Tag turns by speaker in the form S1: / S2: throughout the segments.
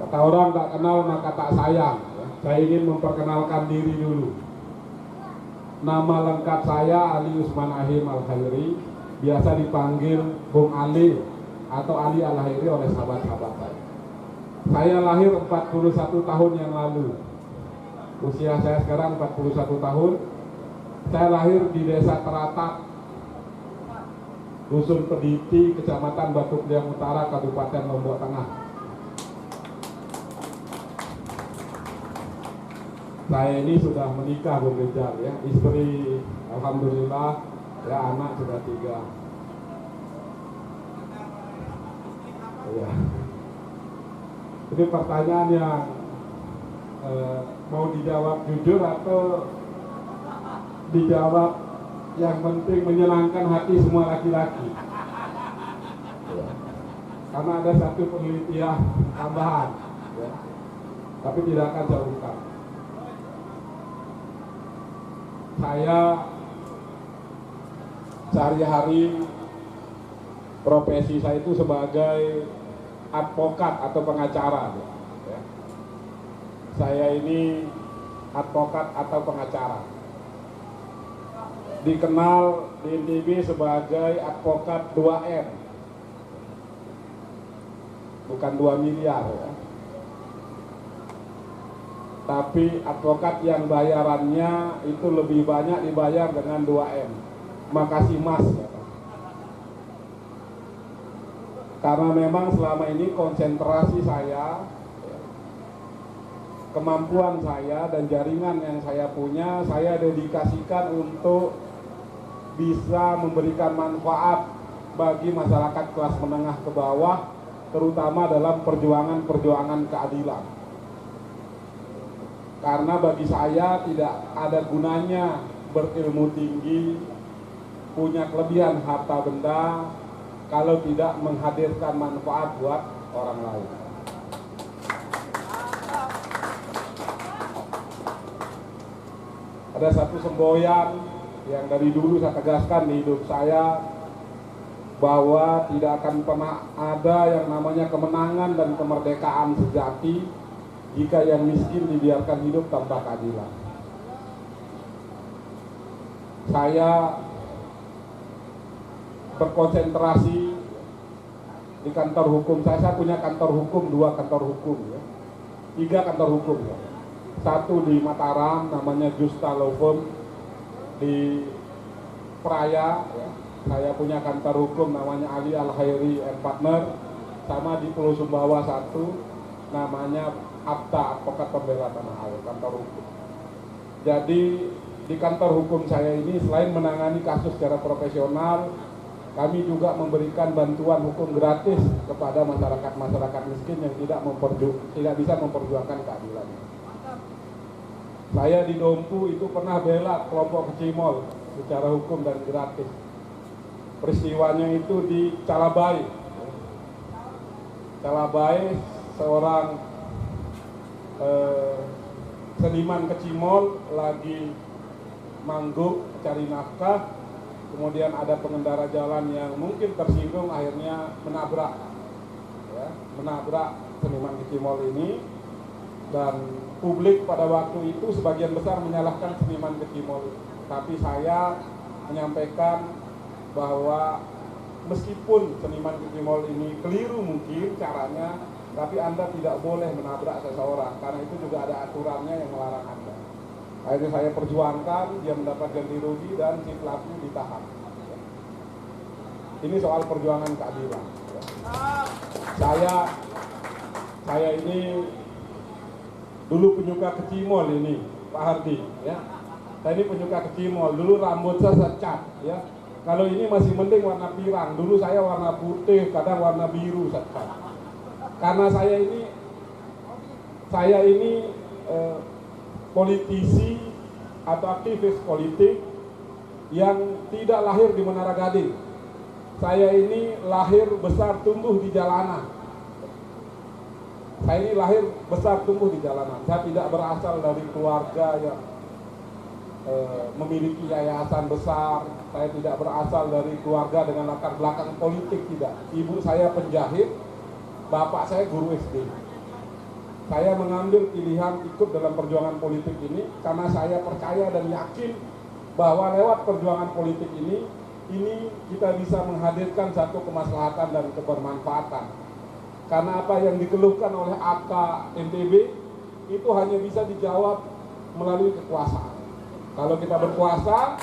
S1: Kata orang tak kenal maka tak sayang. Saya ingin memperkenalkan diri dulu. Nama lengkap saya Ali Usman Ahim Al-Khairi, biasa dipanggil Bung Ali atau Ali Al-Khairi oleh sahabat-sahabat saya. Saya lahir 41 tahun yang lalu. Usia saya sekarang 41 tahun. Saya lahir di Desa Teratak, Dusun Pediti, Kecamatan Batu Kliang Utara, Kabupaten Lombok Tengah. Saya ini sudah menikah, Bung Rizal, ya. Istri alhamdulillah, ya, anak sudah 3. Ya. Ini pertanyaan yang mau dijawab jujur atau dijawab yang penting menyenangkan hati semua laki-laki. Ya. Karena ada satu penelitian tambahan, ya. Tapi tidak akan saya ungkap. Saya sehari-hari profesi saya itu sebagai advokat atau pengacara. Ya. Saya ini advokat atau pengacara. Dikenal di NTB sebagai advokat 2M. Bukan 2 miliar, ya. Tapi advokat yang bayarannya itu lebih banyak dibayar dengan 2M. Makasih Mas, ya. Karena memang selama ini konsentrasi saya, kemampuan saya dan jaringan yang saya punya, saya dedikasikan untuk bisa memberikan manfaat bagi masyarakat kelas menengah ke bawah, terutama dalam perjuangan keadilan. Karena bagi saya tidak ada gunanya berilmu tinggi, punya kelebihan harta benda, kalau tidak menghadirkan manfaat buat orang lain. Ada satu semboyan yang dari dulu saya tegaskan di hidup saya, bahwa tidak akan pernah ada yang namanya kemenangan dan kemerdekaan sejati jika yang miskin dibiarkan hidup tanpa keadilan. Saya berkonsentrasi di kantor hukum. Saya punya kantor hukum, 2 kantor hukum, ya. 3 kantor hukum, ya. 1 di Mataram namanya Justa Law Firm, di Praya, ya. Saya punya kantor hukum namanya Ali Al-Khairi and Partner, sama di Pulau Sumbawa 1 namanya APTA, Advokat Pembela Tanah Air, kantor hukum. Jadi di kantor hukum saya ini selain menangani kasus secara profesional, kami juga memberikan bantuan hukum gratis kepada masyarakat miskin yang tidak bisa memperjuangkan keadilan. Saya di Dompu itu pernah bela kelompok Kecimol secara hukum dan gratis. Peristiwanya itu di Calabai. Calabai, seorang seniman Kecimol lagi manggung cari nafkah, kemudian ada pengendara jalan yang mungkin tersinggung, akhirnya menabrak, ya, menabrak seniman Kecimol ini, dan publik pada waktu itu sebagian besar menyalahkan seniman Kecimol. Tapi saya menyampaikan bahwa meskipun seniman Kecimol ini keliru mungkin caranya, tapi Anda tidak boleh menabrak seseorang, karena itu juga ada aturannya yang melarang Anda. Akhirnya saya perjuangkan, dia mendapat ganti rugi dan si pelaku ditahan. Ini soal perjuangan keadilan. Saya ini dulu penyuka Kecimol ini, Pak Hardi, ya. Saya ini penyuka Kecimol. Dulu rambut saya cat, ya. Kalau ini masih mending warna pirang. Dulu saya warna putih, kadang warna biru saya cat. Karena saya ini politisi atau aktivis politik yang tidak lahir di Menara Gading. Saya ini lahir besar tumbuh di jalanan. Saya ini lahir besar tumbuh di jalanan. Saya tidak berasal dari keluarga yang memiliki yayasan besar. Saya tidak berasal dari keluarga dengan latar belakang politik, tidak. Ibu saya penjahit, bapak saya guru SD. Saya mengambil pilihan ikut dalam perjuangan politik ini karena saya percaya dan yakin bahwa lewat perjuangan politik ini kita bisa menghadirkan satu kemaslahatan dan kebermanfaatan. Karena apa yang dikeluhkan oleh AK NTB itu hanya bisa dijawab melalui kekuasaan. Kalau kita berkuasa,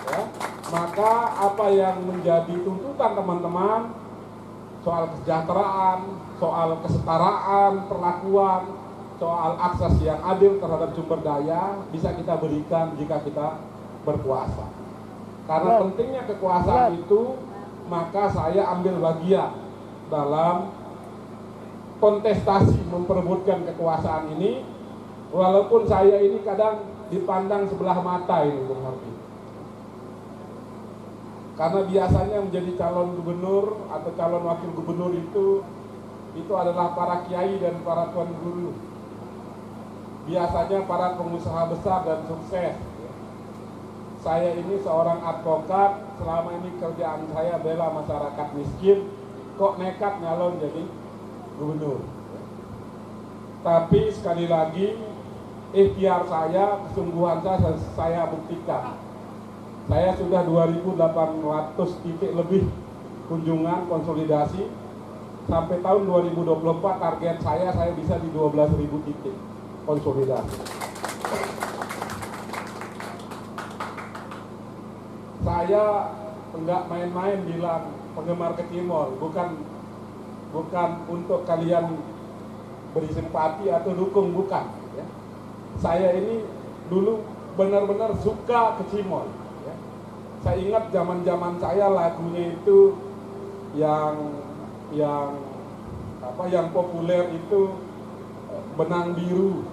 S1: ya, maka apa yang menjadi tuntutan teman-teman soal kesejahteraan, soal kesetaraan perlakuan, soal akses yang adil terhadap sumber daya bisa kita berikan jika kita berkuasa. Karena pentingnya kekuasaan itu, maka saya ambil bagian dalam kontestasi memperebutkan kekuasaan ini, walaupun saya ini kadang dipandang sebelah mata ini, Bung Hardi. Karena biasanya menjadi calon gubernur atau calon wakil gubernur itu adalah para kiai dan para tuan guru. Biasanya para pengusaha besar dan sukses. Saya ini seorang advokat, selama ini kerjaan saya bela masyarakat miskin, kok nekat nyalon jadi gubernur. Tapi sekali lagi, ikhtiar saya, kesungguhan saya buktikan. Saya sudah 2.800 titik lebih kunjungan konsolidasi. Sampai tahun 2024 target saya bisa di 12.000 titik konsolidasi. Saya enggak main-main bilang penggemar Kecimol, bukan untuk kalian beri simpati atau dukung, bukan. Ya. Saya ini dulu benar-benar suka Kecimol. Ya. Saya ingat zaman-zaman saya lagunya itu yang populer itu Benang Biru.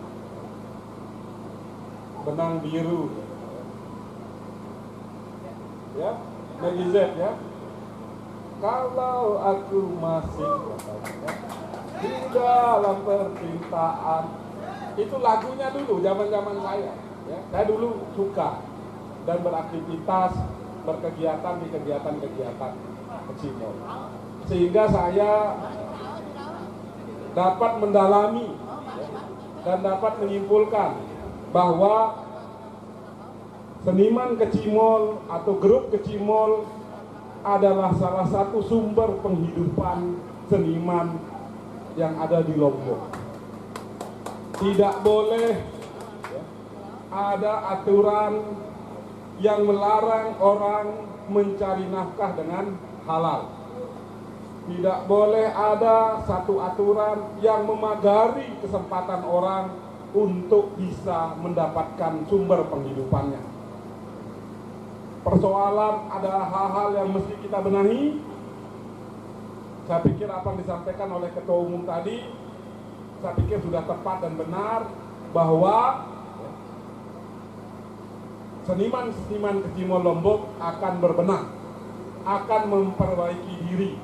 S1: Ya, Maggie Z ya. Kalau aku masih di dalam percintaan, itu lagunya dulu zaman-zaman saya. Ya, saya dulu suka dan beraktivitas, berkegiatan di kegiatan-kegiatan Kecimol. Sehingga saya dapat mendalami dan dapat menyimpulkan bahwa seniman Kecimol atau grup Kecimol adalah salah satu sumber penghidupan seniman yang ada di Lombok. Tidak boleh ada aturan yang melarang orang mencari nafkah dengan halal. Tidak boleh ada satu aturan yang memagari kesempatan orang untuk bisa mendapatkan sumber penghidupannya. Persoalan ada hal-hal yang mesti kita benahi. Saya pikir apa yang disampaikan oleh Ketua Umum tadi, saya pikir sudah tepat dan benar bahwa seniman-seniman Kecimol Lombok akan berbenah, akan memperbaiki diri.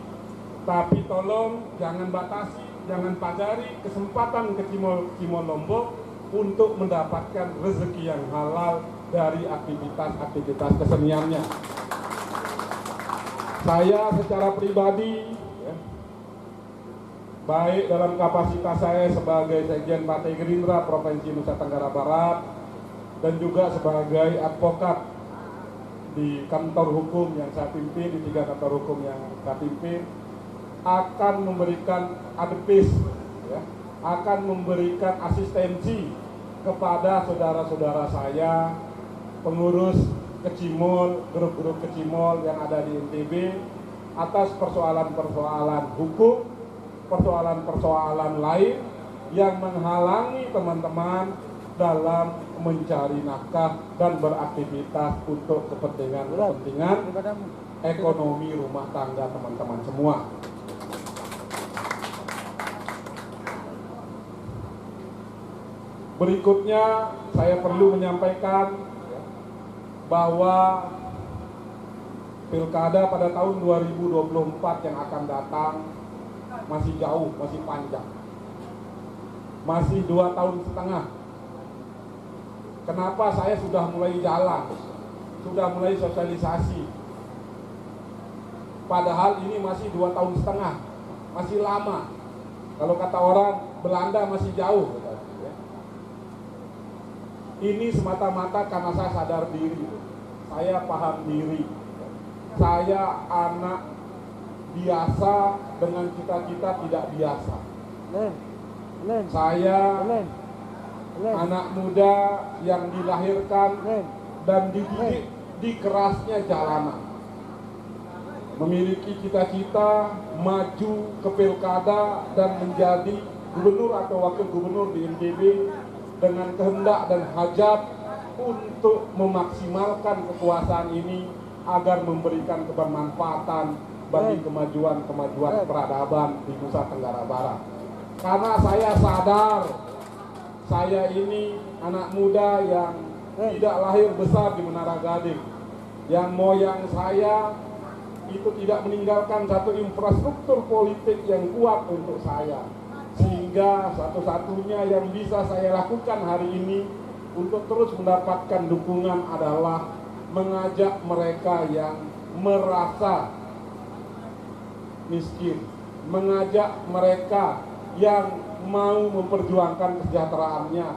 S1: Tapi tolong jangan batasi, jangan pagari kesempatan Kecimol Lombok untuk mendapatkan rezeki yang halal dari aktivitas keseniannya. Saya secara pribadi, baik dalam kapasitas saya sebagai Sekjen Partai Gerindra Provinsi Nusa Tenggara Barat dan juga sebagai advokat di kantor hukum yang saya pimpin, di 3 kantor hukum yang saya pimpin, akan memberikan advice, akan memberikan asistensi kepada saudara-saudara saya, pengurus Kecimol, grup-grup Kecimol yang ada di NTB atas persoalan-persoalan hukum, persoalan-persoalan lain yang menghalangi teman-teman dalam mencari nafkah dan beraktivitas untuk kepentingan ekonomi rumah tangga teman-teman semua. Berikutnya saya perlu menyampaikan bahwa pilkada pada tahun 2024 yang akan datang masih jauh, masih panjang. Masih 2 tahun setengah. Kenapa saya sudah mulai jalan, sudah mulai sosialisasi. Padahal ini masih 2 tahun setengah, masih lama. Kalau kata orang, Belanda masih jauh. Ya. Ini semata-mata karena saya sadar diri, saya paham diri, saya anak biasa dengan cita-cita tidak biasa. Saya anak muda yang dilahirkan dan dididik di kerasnya jalanan, memiliki cita-cita maju ke pilkada dan menjadi gubernur atau wakil gubernur di NTB dengan kehendak dan hajat untuk memaksimalkan kekuasaan ini agar memberikan kebermanfaatan bagi kemajuan peradaban di Nusa Tenggara Barat. Karena saya sadar saya ini anak muda yang tidak lahir besar di Menara Gading, yang moyang saya itu tidak meninggalkan satu infrastruktur politik yang kuat untuk saya, sehingga satu-satunya yang bisa saya lakukan hari ini untuk terus mendapatkan dukungan adalah mengajak mereka yang merasa miskin, mengajak mereka yang mau memperjuangkan kesejahteraannya,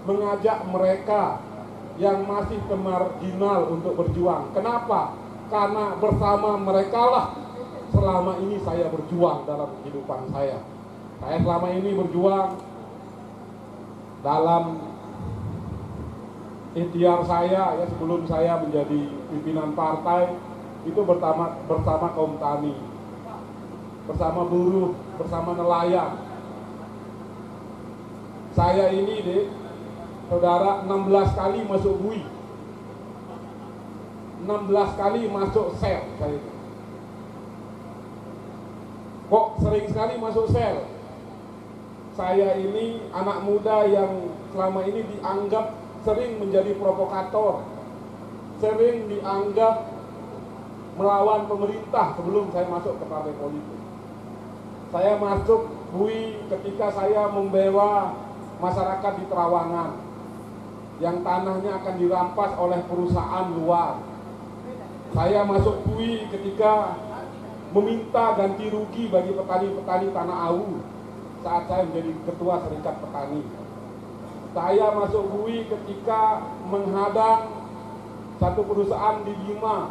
S1: mengajak mereka yang masih marginal untuk berjuang. Kenapa? Karena bersama mereka lah selama ini saya berjuang dalam kehidupan saya. Saya selama ini berjuang dalam ikhtiar saya ya, sebelum saya menjadi pimpinan partai itu bersama kaum tani, bersama buruh, bersama nelayan. Saya ini deh, saudara, 16 kali masuk bui, 16 kali masuk sel saya itu. Kok sering sekali masuk sel? Saya ini anak muda yang selama ini dianggap sering menjadi provokator, sering dianggap melawan pemerintah sebelum saya masuk ke partai politik. Saya masuk bui ketika saya membela masyarakat di Trawangan yang tanahnya akan dirampas oleh perusahaan luar. Saya masuk bui ketika meminta ganti rugi bagi petani-petani Tanah Awu saat saya menjadi ketua Serikat Petani. Saya masuk bui ketika menghadang satu perusahaan di Bima,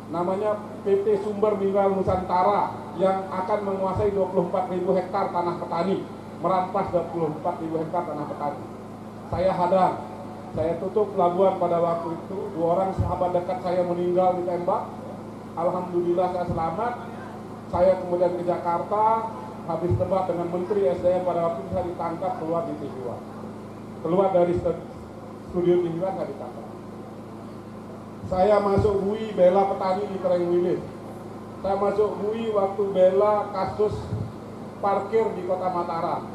S1: namanya PT Sumber Mineral Nusantara, yang akan menguasai 24.000 hektar tanah petani, merampas 24.000 hektar tanah petani. Saya hadang, saya tutup pelabuhan pada waktu itu. 2 orang sahabat dekat saya meninggal ditembak. Alhamdulillah saya selamat. Saya kemudian ke Jakarta, habis debat dengan Menteri SDM pada waktu itu saya ditangkap, keluar di Tijuan. Keluar dari studio Tijuan saya ditangkap. Saya masuk bui bela petani di Terengwilis. Saya masuk bui waktu bela kasus parkir di Kota Mataram.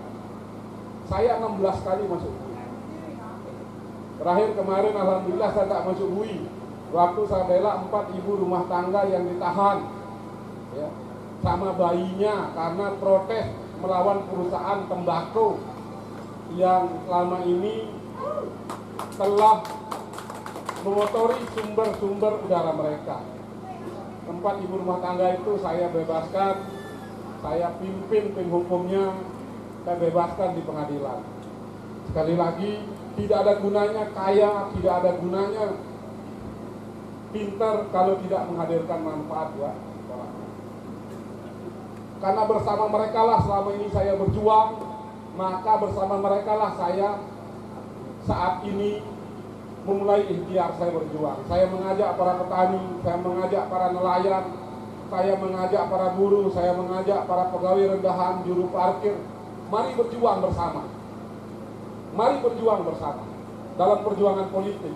S1: Saya 16 kali masuk bui. Terakhir kemarin alhamdulillah saya tak masuk bui waktu saya bela 4 ibu rumah tangga yang ditahan ya, sama bayinya karena protes melawan perusahaan tembakau yang selama ini telah mengotori sumber-sumber udara mereka. 4 ibu rumah tangga itu saya bebaskan, saya pimpin tim hukumnya, saya bebaskan di pengadilan. Sekali lagi, tidak ada gunanya kaya, tidak ada gunanya pintar kalau tidak menghadirkan manfaat ya. Karena bersama mereka lah selama ini saya berjuang, maka bersama mereka lah saya saat ini memulai ikhtiar saya berjuang. Saya mengajak para petani, saya mengajak para nelayan, saya mengajak para buruh, saya mengajak para pegawai rendahan, juru parkir. Mari berjuang bersama. Mari berjuang bersama dalam perjuangan politik.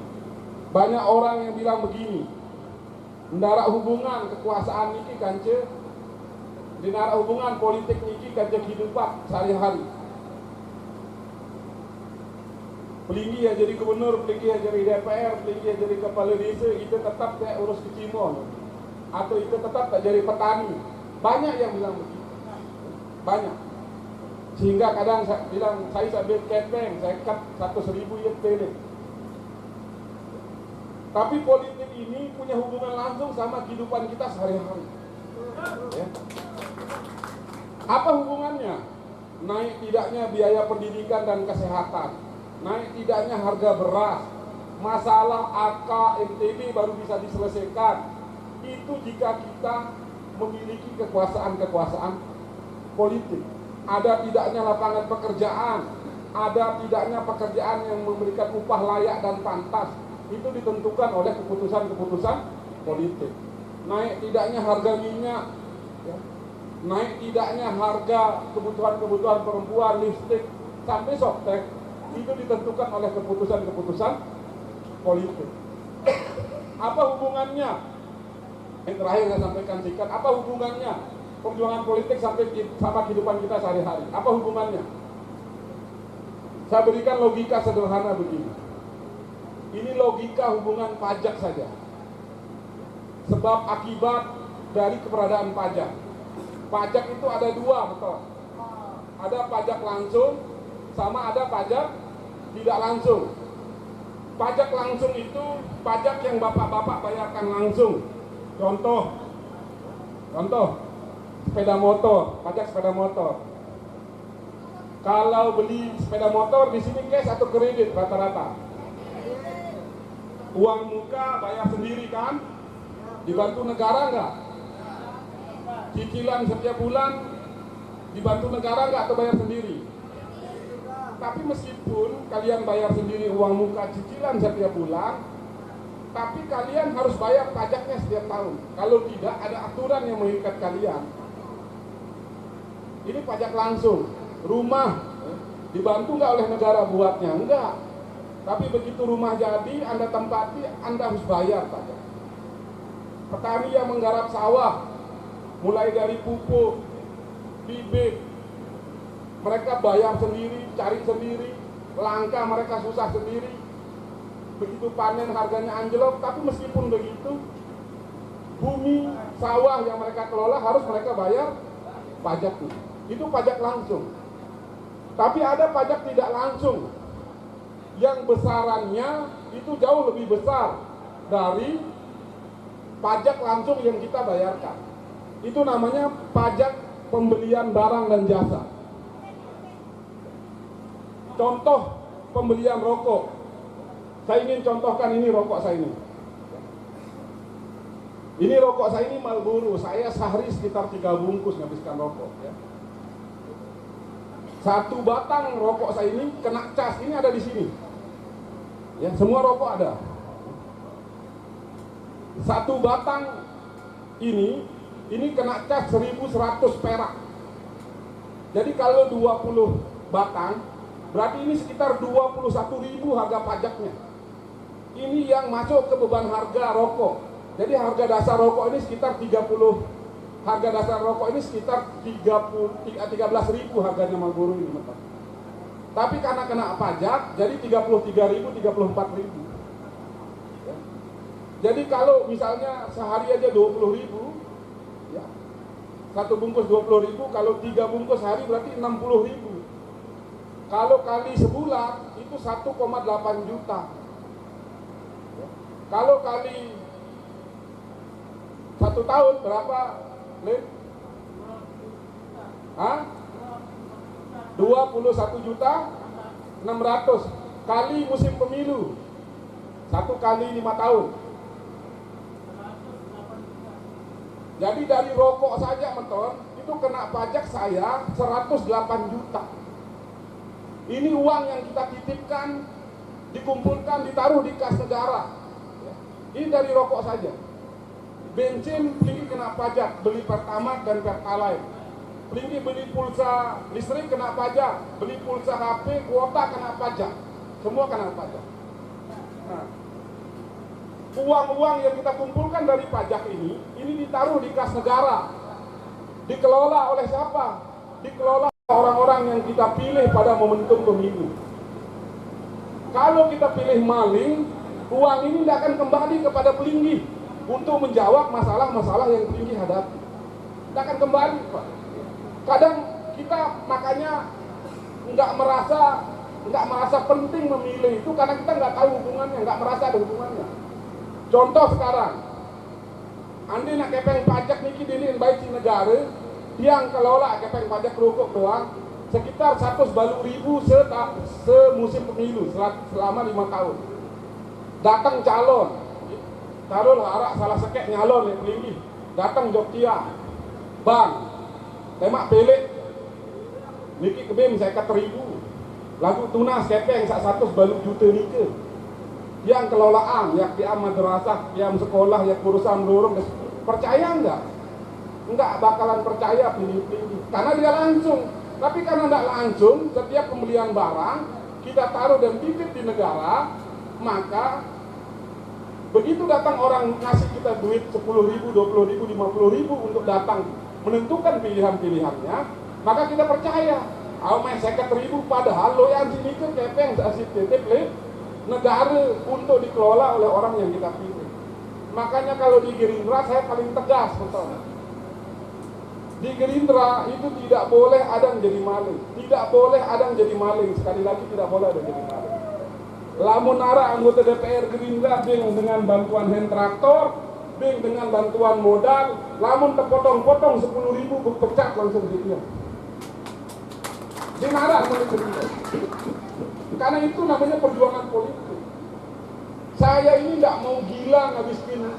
S1: Banyak orang yang bilang begini, ndara hubungan kekuasaan niki kance, dinara hubungan politik niki kance kehidupan sehari-hari. Pelinggi yang jadi gubernur, pelinggi yang jadi DPR, pelinggi yang jadi kepala desa, itu tetap kayak urus kecimon, atau itu tetap tak jadi petani. Banyak yang bilang begitu, banyak. Sehingga kadang saya bilang, saya beli kepeng, saya cut 100.000 ya tele. Tapi politik ini punya hubungan langsung sama kehidupan kita sehari-hari. Ya. Apa hubungannya? naik tidaknya biaya pendidikan dan kesehatan, naik tidaknya harga beras, masalah AK, MTB baru bisa diselesaikan. Itu jika kita memiliki kekuasaan-kekuasaan politik. Ada tidaknya lapangan pekerjaan, ada tidaknya pekerjaan yang memberikan upah layak dan pantas, itu ditentukan oleh keputusan-keputusan politik. Naik tidaknya harga minyak, ya. Naik tidaknya harga kebutuhan-kebutuhan perempuan, listrik, sampai softtek, itu ditentukan oleh keputusan-keputusan politik. Apa hubungannya? Yang terakhir saya sampaikan singkat, apa hubungannya perjuangan politik sampai sama kehidupan kita sehari-hari? Apa hubungannya? Saya berikan logika sederhana begini. Ini logika hubungan pajak saja. Sebab akibat dari keberadaan pajak. Pajak itu ada dua, betul. Ada pajak langsung, sama ada pajak tidak langsung. Pajak langsung itu pajak yang bapak-bapak bayarkan langsung. Contoh, sepeda motor, pajak sepeda motor. Kalau beli sepeda motor di sini cash atau kredit rata-rata? Uang muka bayar sendiri kan? Dibantu negara nggak? Cicilan setiap bulan dibantu negara nggak atau bayar sendiri? Tapi meskipun kalian bayar sendiri uang muka cicilan setiap bulan, tapi kalian harus bayar pajaknya setiap tahun. Kalau tidak, ada aturan yang mengikat kalian. Ini pajak langsung. Rumah dibantu nggak oleh negara buatnya? Enggak. Tapi begitu rumah jadi, Anda tempati, Anda harus bayar pajak. Petani yang menggarap sawah, mulai dari pupuk, bibit, mereka bayar sendiri, cari sendiri, langka mereka susah sendiri. Begitu panen harganya anjlok, tapi meskipun begitu, bumi, sawah yang mereka kelola harus mereka bayar pajaknya. Itu pajak langsung. Tapi ada pajak tidak langsung, yang besarannya itu jauh lebih besar dari pajak langsung yang kita bayarkan. Itu namanya pajak pembelian barang dan jasa. Contoh pembelian rokok. Saya ingin contohkan ini rokok saya ini. Ini rokok saya ini Marlboro. Saya sehari sekitar 3 bungkus menghabiskan rokok. Ya. Satu batang rokok saya ini kena cas. Ini ada di sini. Ya, semua rokok ada. Satu batang ini kena cas 1.100 perak. Jadi kalau 20 batang, berarti ini sekitar 21.000 harga pajaknya. Ini yang masuk ke beban harga rokok. Jadi harga dasar rokok ini sekitar 30. Harga dasar rokok ini sekitar 13.000 harganya Marlboro ini. Tapi karena kena pajak, jadi 33.000, 34.000. Ya. Jadi kalau misalnya sehari aja 20.000, ya, satu bungkus 20.000, kalau 3 bungkus sehari berarti 60.000. Kalau kali sebulan itu 1,8 juta. Ya. Kalau kali 1 tahun berapa? Hah? 21 juta 600 kali musim pemilu, 1 kali 5 tahun. Jadi dari rokok saja mentor itu kena pajak saya 108 juta. Ini uang yang kita titipkan, dikumpulkan, ditaruh di kas negara. Ini dari rokok saja. Bensin tinggi kena pajak, beli Pertamax dan Pertalite. Tinggi beli pulsa listrik kena pajak, beli pulsa HP, kuota kena pajak. Semua kena pajak. Nah, uang-uang yang kita kumpulkan dari pajak ini ditaruh di kas negara. Dikelola oleh siapa? Dikelola orang-orang yang kita pilih pada momentum pemilu. Kalau kita pilih maling, uang ini tidak akan kembali kepada pelinggih untuk menjawab masalah-masalah yang pelinggih hadapi. Tidak akan kembali, Pak. Kadang kita makanya nggak merasa penting memilih itu karena kita nggak tahu hubungannya, nggak merasa ada hubungannya. Contoh sekarang, andi nak kepeng pajak niki diliin baik si negara, yang kelola kepeng pajak rokok doang, sekitar 100.000 semusim pemilu selama 5 tahun. Datang calon, taruh arak salah sekek nyalon yang tinggi, datang Jogja, bang, temak pelik, niki kebim saya kat 1.000, lagu tunas kepeng sak 100 baluk juta nika. Yang kelolaan, yang dia madrasah, yang sekolah, yang urusan dorong, percaya enggak? Enggak bakalan percaya pilih-pilih, karena dia langsung. Tapi karena enggak langsung, setiap pembelian barang kita taruh dan titip di negara, maka begitu datang orang ngasih kita duit 10.000, 20.000, 50.000 untuk datang menentukan pilihan-pilihannya, maka kita percaya. Main 50.000 padahal lo yang sini ke kepeng asik titip negara untuk dikelola oleh orang yang kita pilih. Makanya kalau di Gerindra saya paling tegas, betul. Di Gerindra itu tidak boleh ada yang jadi maling, tidak boleh ada yang jadi maling. Sekali lagi tidak boleh ada yang jadi maling. Lamun nara anggota DPR Gerindra bing dengan bantuan hand traktor, bing dengan bantuan modal, lamun terpotong-potong 10.000 berpecat langsung dia. Di nara anggota Gerindra. Karena itu namanya perjuangan politik. Saya ini tidak mau gila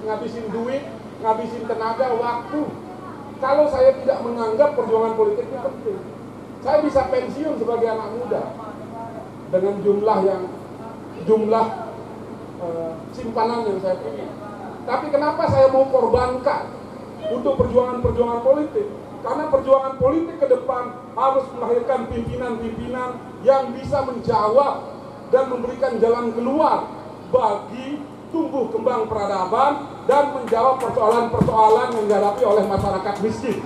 S1: ngabisin duit, ngabisin tenaga, waktu. Kalau saya tidak menganggap perjuangan politik itu penting, saya bisa pensiun sebagai anak muda dengan jumlah simpanan yang saya punya. Tapi kenapa saya mau korbankan untuk perjuangan politik? Karena perjuangan politik ke depan harus melahirkan pimpinan-pimpinan yang bisa menjawab dan memberikan jalan keluar bagi tumbuh kembang peradaban dan menjawab persoalan-persoalan yang dihadapi oleh masyarakat miskin.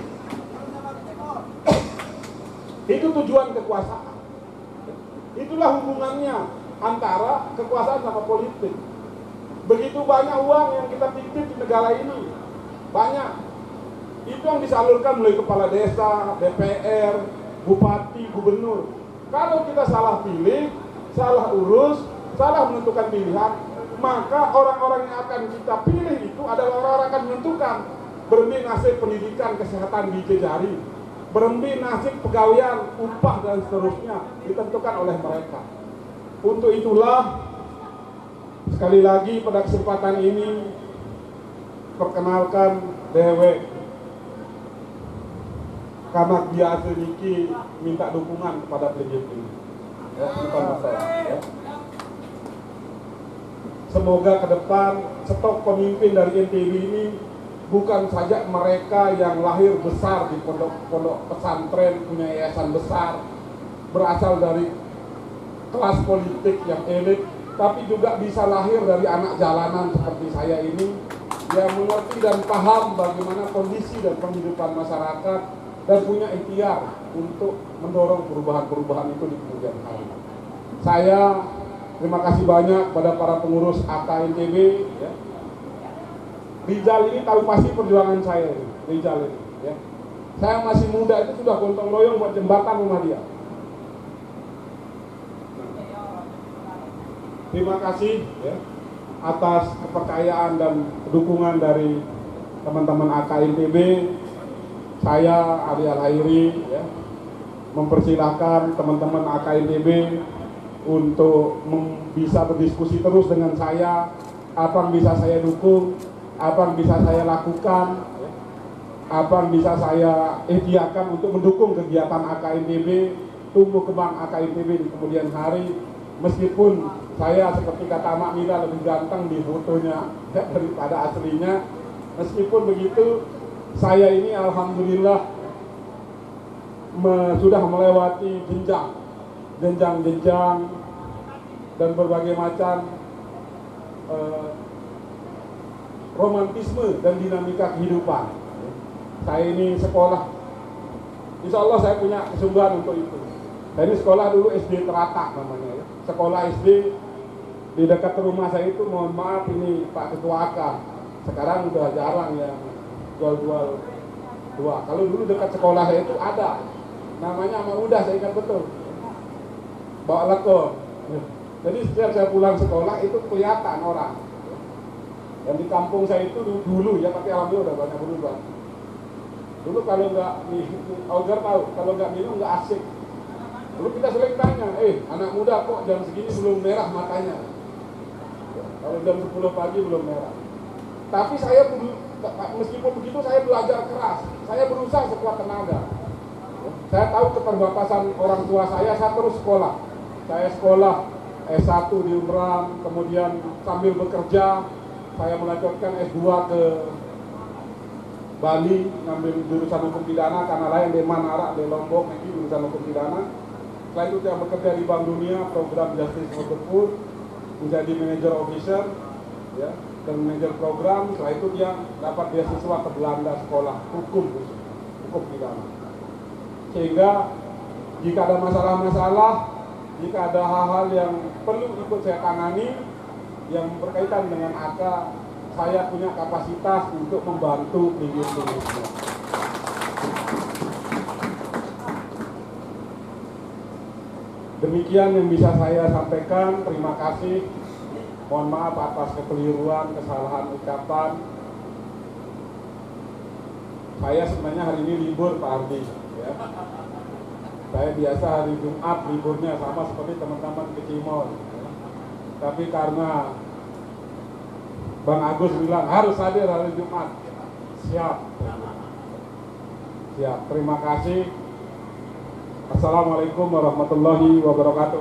S1: Itu tujuan kekuasaan. Itulah hubungannya antara kekuasaan sama politik. Begitu banyak uang yang kita titip di negara ini, banyak. Itu yang disalurkan melalui kepala desa, DPR, bupati, gubernur. Kalau kita salah pilih, salah urus, salah menentukan pilihan, maka orang-orang yang akan kita pilih itu adalah orang-orang yang akan menentukan berembi nasib pendidikan, kesehatan di jejari, berembi nasib pegawaian, upah dan seterusnya ditentukan oleh mereka. Untuk itulah sekali lagi pada kesempatan ini perkenalkan Dewe karena biasa niki minta dukungan kepada PJP. Ya, bukan masalah. Ya. Semoga ke depan stok pemimpin dari NTB ini bukan saja mereka yang lahir besar di pondok pesantren, punya yayasan besar, berasal dari kelas politik yang elit, tapi juga bisa lahir dari anak jalanan seperti saya ini yang mengerti dan paham bagaimana kondisi dan penghidupan masyarakat dan punya ikhtiar untuk mendorong perubahan-perubahan itu di kemudian hari. Saya terima kasih banyak pada para pengurus AKNTB. Ya. Rizal ini tahu pasti perjuangan saya ini, Rizal ini. Ya. Saya masih muda itu sudah gotong royong buat jembatan rumah dia. Terima kasih ya, atas kepercayaan dan dukungan dari teman-teman AKNTB. Saya Ali Al-Hairi ya, mempersilahkan teman-teman AKNTB untuk bisa berdiskusi terus dengan saya, apa yang bisa saya dukung, apa yang bisa saya lakukan, ya, apa yang bisa saya ikhtiarkan untuk mendukung kegiatan AKNTB, tumbuh kembang AKNTB di kemudian hari. Meskipun saya seperti kata Mak Mila lebih ganteng di fotonya ya, daripada aslinya, meskipun begitu saya ini alhamdulillah sudah melewati jenjang dan berbagai macam romantisme dan dinamika kehidupan. Saya ini sekolah, insya Allah saya punya kesungguhan untuk itu. Saya ini sekolah dulu SD Teratak namanya ya. Sekolah SD di dekat rumah saya itu, mohon maaf ini Pak Ketua AK, sekarang udah jarang yang jual-jual dua. Kalau dulu dekat sekolah saya itu ada, namanya Ama Udah, saya ingat betul, bawa leko. Jadi setiap saya pulang sekolah itu kelihatan orang. Dan di kampung saya itu dulu ya, tapi alhamdulillah udah banyak berubah. Dulu kalau nggak, Auger tahu, kalau nggak minum nggak asik. Lalu kita sering tanya, anak muda kok jam segini belum merah matanya? Kalau jam 10 pagi belum merah. Tapi saya, meskipun begitu, saya belajar keras. Saya berusaha sekuat tenaga. Saya tahu keterbatasan orang tua saya terus sekolah. Saya sekolah S1 di UMRAM, kemudian sambil bekerja, saya melanjutkan S2 ke Bali, ngambil jurusan hukum pidana, karena lain di Manara, di Lombok, ini jurusan hukum pidana. Setelah itu saya bekerja di Bank Dunia, program Justice for the Poor, menjadi manager officer, ya, dan manajer program. Setelah itu dia dapat beasiswa ke Belanda, sekolah hukum pidana. Sehingga jika ada masalah-masalah, jika ada hal-hal yang perlu ikut saya tangani yang berkaitan dengan AK, saya punya kapasitas untuk membantu pinggir-pinggir. Demikian yang bisa saya sampaikan. Terima kasih. Mohon maaf atas kekeliruan, kesalahan ucapan. Saya sebenarnya hari ini libur, Pak Ardi. Ya. Saya biasa hari Jumat liburnya sama seperti teman-teman ke Cimol. Ya. Tapi karena Bang Agus bilang harus hadir hari Jumat. Siap. Siap. Terima kasih. Assalamualaikum warahmatullahi wabarakatuh.